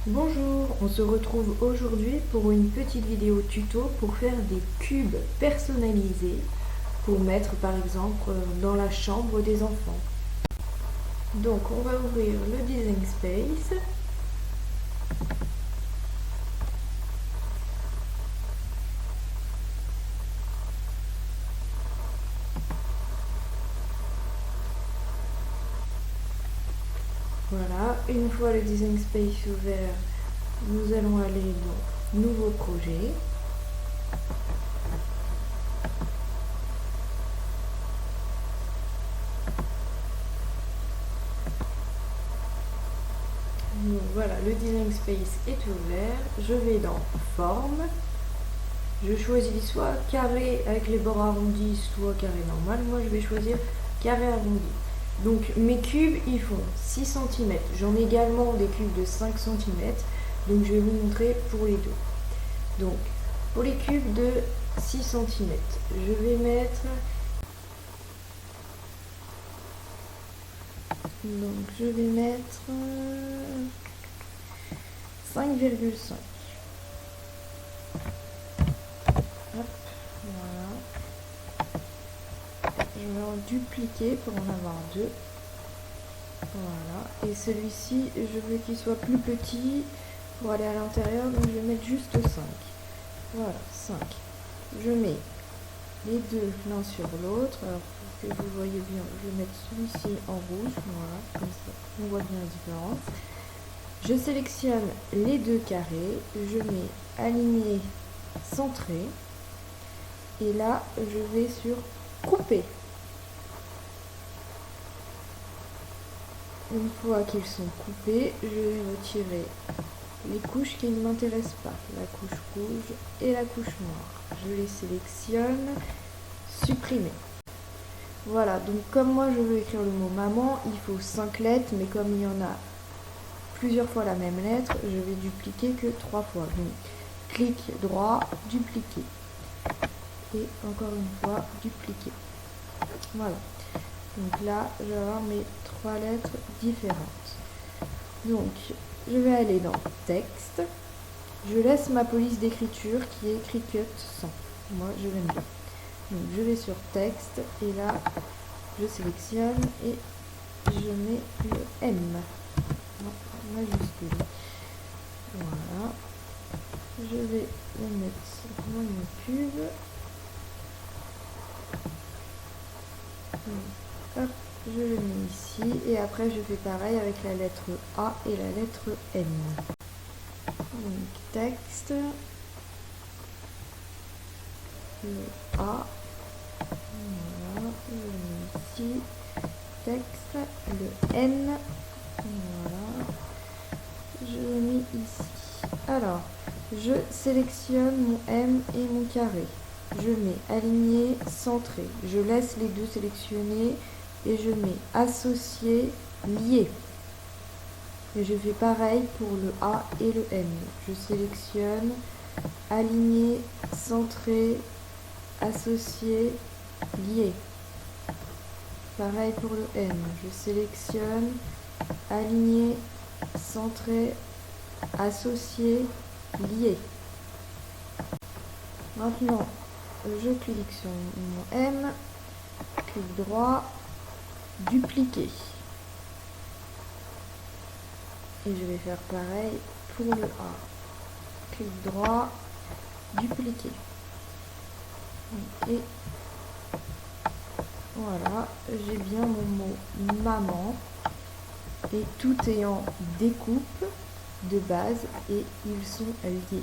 Bonjour, on se retrouve aujourd'hui pour une petite vidéo tuto pour faire des cubes personnalisés pour mettre par exemple dans la chambre des enfants. Donc on va ouvrir le Design Space. Voilà, une fois le Design Space ouvert, nous allons aller dans Nouveau projet. Donc voilà, le Design Space est ouvert. Je vais dans Forme. Je choisis soit carré avec les bords arrondis, soit carré normal. Moi, je vais choisir carré arrondi. Donc, mes cubes, ils font 6 cm. J'en ai également des cubes de 5 cm. Donc, je vais vous montrer pour les deux. Donc, pour les cubes de 6 cm, je vais mettre... Donc, je vais mettre 5,5. Voilà. Je vais en dupliquer pour en avoir deux. Voilà. Et celui-ci, je veux qu'il soit plus petit pour aller à l'intérieur, donc je vais mettre juste 5. Voilà, 5. Je mets les deux l'un sur l'autre. Alors, pour que vous voyez bien, je vais mettre celui-ci en rouge. Voilà, comme ça, on voit bien la différence. Je sélectionne les deux carrés. Je mets aligné, centré. Et là, je vais sur couper. Une fois qu'ils sont coupés, je vais retirer les couches qui ne m'intéressent pas, la couche rouge et la couche noire. Je les sélectionne, supprimer. Voilà, donc comme moi je veux écrire le mot maman, il faut 5 lettres, mais comme il y en a plusieurs fois la même lettre, je vais dupliquer que 3 fois. Donc, clic droit, dupliquer. Et encore une fois, dupliquer. Voilà. Donc là, je vais avoir mes 3 lettres différentes. Donc, je vais aller dans texte. Je laisse ma police d'écriture qui est Cricut 100. Moi, je l'aime bien. Donc, je vais sur texte et là, je sélectionne et je mets le M. Non, majuscule. Voilà. Je vais le mettre dans mon cube. Hop, je le mets ici et après je fais pareil avec la lettre A et la lettre N. Donc texte, le A, voilà, je le mets ici, texte, le N, voilà, je le mets ici. Alors, je sélectionne mon M et mon carré. Je mets aligné, centré. Je laisse les deux sélectionnés et je mets associé, lié. Et je fais pareil pour le A et le N. Je sélectionne aligné, centré, associé, lié. Pareil pour le N. Je sélectionne aligné, centré, associé, lié. Maintenant, je clique sur mon M, clic droit, dupliquer. Et je vais faire pareil pour le A. Clic droit, dupliquer. Et voilà, j'ai bien mon mot maman. Et tout est en découpe de base et ils sont liés.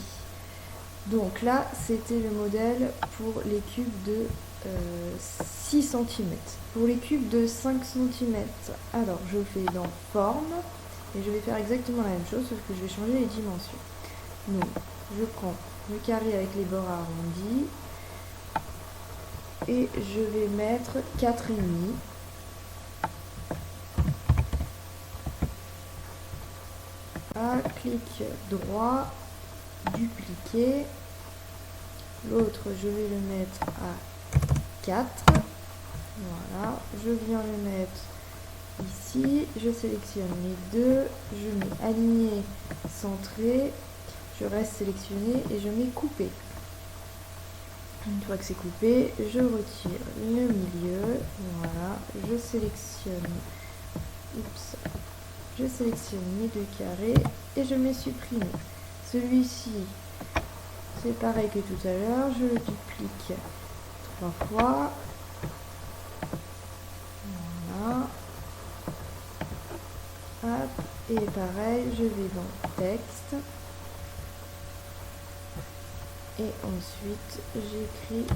Donc là, c'était le modèle pour les cubes de 6 cm. Pour les cubes de 5 cm, alors je fais dans forme et je vais faire exactement la même chose sauf que je vais changer les dimensions. Donc je prends le carré avec les bords arrondis et je vais mettre 4,5. Clic droit, dupliquer. L'autre, je vais le mettre à 4. Voilà, je viens le mettre Ici, je sélectionne les deux, je mets aligné, centré, je reste sélectionné et je mets couper. Une fois que c'est coupé, je retire le milieu, voilà, je sélectionne mes deux carrés et je mets supprimer. Celui-ci, c'est pareil que tout à l'heure, je le duplique 3 fois. Voilà. Hop. Et pareil, je vais dans texte. Et ensuite, j'écris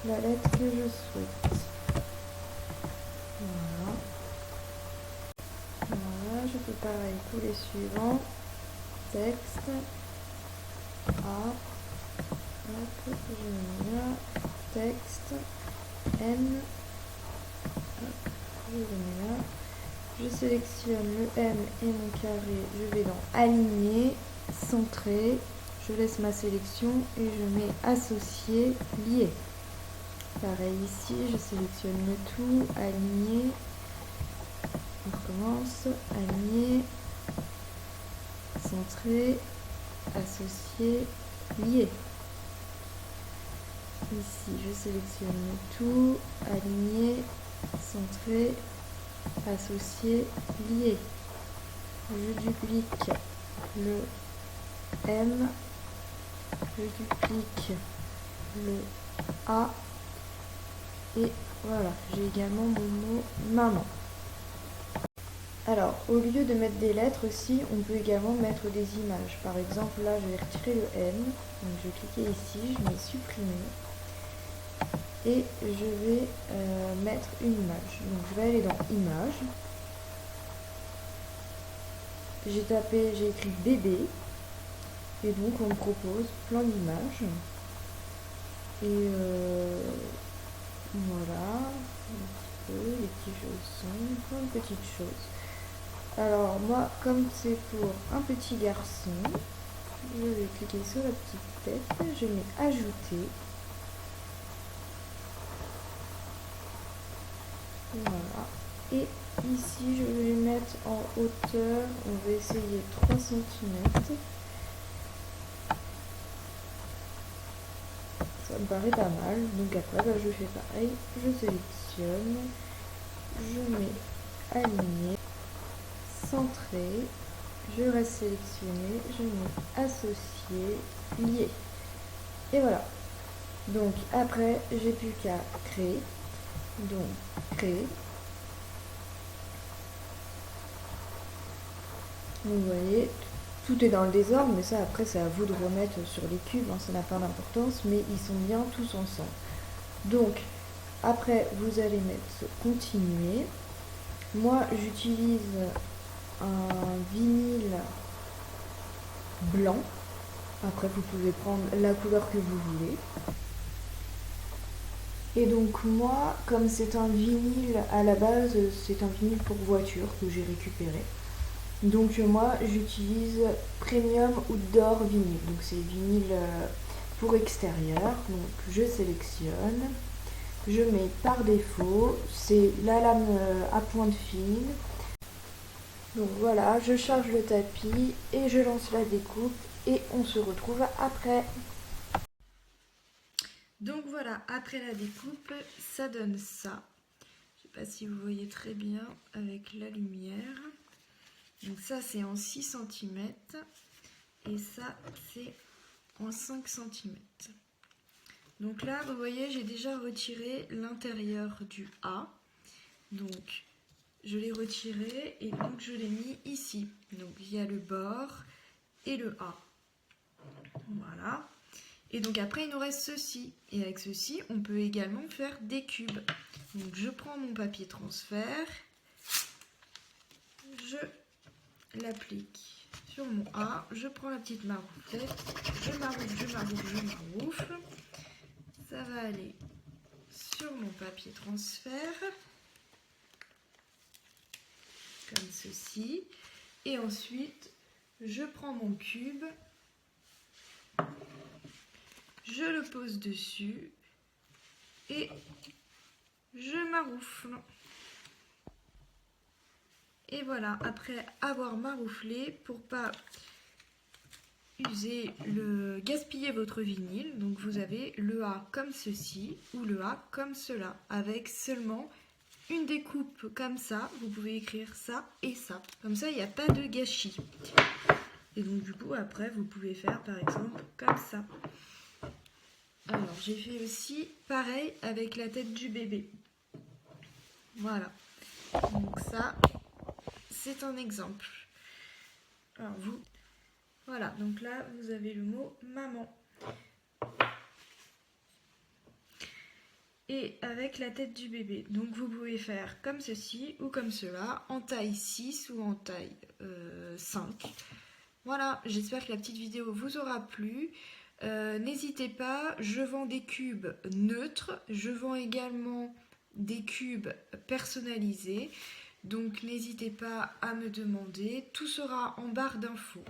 la lettre que je souhaite. Voilà. Voilà, je fais pareil pour les suivants. Texte. A. Hop, je mets là. Texte. M. Hop, je le mets là. Je sélectionne le M et mon carré. Je vais dans aligner, centrer. Je laisse ma sélection et je mets associer, lier. Pareil ici, je sélectionne le tout, aligner. On recommence, aligner, centrer, associer, lier. Ici, je sélectionne le tout, aligner, centrer, associer, lier. Je duplique le M, je duplique le A et voilà, j'ai également mon mot maman. Alors, au lieu de mettre des lettres aussi, on peut également mettre des images. Par exemple, là, je vais retirer le M, donc je vais cliquer ici, je mets supprimer et je vais mettre une image. Donc, je vais aller dans Images. J'ai écrit bébé et donc on me propose plein d'images. Et voilà, un petit peu, les petits chaussons, plein de petites choses. Alors moi, comme c'est pour un petit garçon, je vais cliquer sur la petite tête, je mets ajouter. Voilà. Et ici, je vais les mettre en hauteur, on va essayer 3 cm. Ça me paraît pas mal, donc après je fais pareil, je sélectionne, je mets aligner, centrer, je reste sélectionné, je mets associer, lier. Et voilà. Donc après, j'ai plus qu'à créer. Donc créer. Donc vous voyez, tout est dans le désordre, mais ça après c'est à vous de remettre sur les cubes, hein, ça n'a pas d'importance, mais ils sont bien tous ensemble. Donc après vous allez mettre continuer. Moi j'utilise un vinyle blanc. Après vous pouvez prendre la couleur que vous voulez. Et donc moi, comme c'est un vinyle à la base, c'est un vinyle pour voiture que j'ai récupéré. Donc moi j'utilise Premium Outdoor vinyle. Donc c'est vinyle pour extérieur. Donc je sélectionne. Je mets par défaut. C'est la lame à pointe fine. Donc voilà, je charge le tapis et je lance la découpe et on se retrouve après. Donc voilà, après la découpe, ça donne ça. Je sais pas si vous voyez très bien avec la lumière. Donc ça c'est en 6 cm et ça c'est en 5 cm. Donc là vous voyez j'ai déjà retiré l'intérieur du A. Donc je l'ai retiré et donc je l'ai mis ici. Donc il y a le bord et le A. Voilà. Et donc après il nous reste ceci. Et avec ceci on peut également faire des cubes. Donc je prends mon papier transfert. Je l'applique sur mon A, je prends la petite marouflette, je maroufle, ça va aller sur mon papier transfert, comme ceci, et ensuite je prends mon cube, je le pose dessus, et je maroufle. Et voilà, après avoir marouflé, pour pas gaspiller votre vinyle, donc vous avez le A comme ceci ou le A comme cela, avec seulement une découpe comme ça. Vous pouvez écrire ça et ça, comme ça il n'y a pas de gâchis. Et donc du coup après vous pouvez faire par exemple comme ça. Alors j'ai fait aussi pareil avec la tête du bébé. Voilà, donc ça c'est un exemple. Alors voilà, donc là vous avez le mot maman. Et avec la tête du bébé. Donc vous pouvez faire comme ceci ou comme cela, en taille 6 ou en taille 5. Voilà, j'espère que la petite vidéo vous aura plu. N'hésitez pas, je vends des cubes neutres, je vends également des cubes personnalisés. Donc n'hésitez pas à me demander, tout sera en barre d'infos.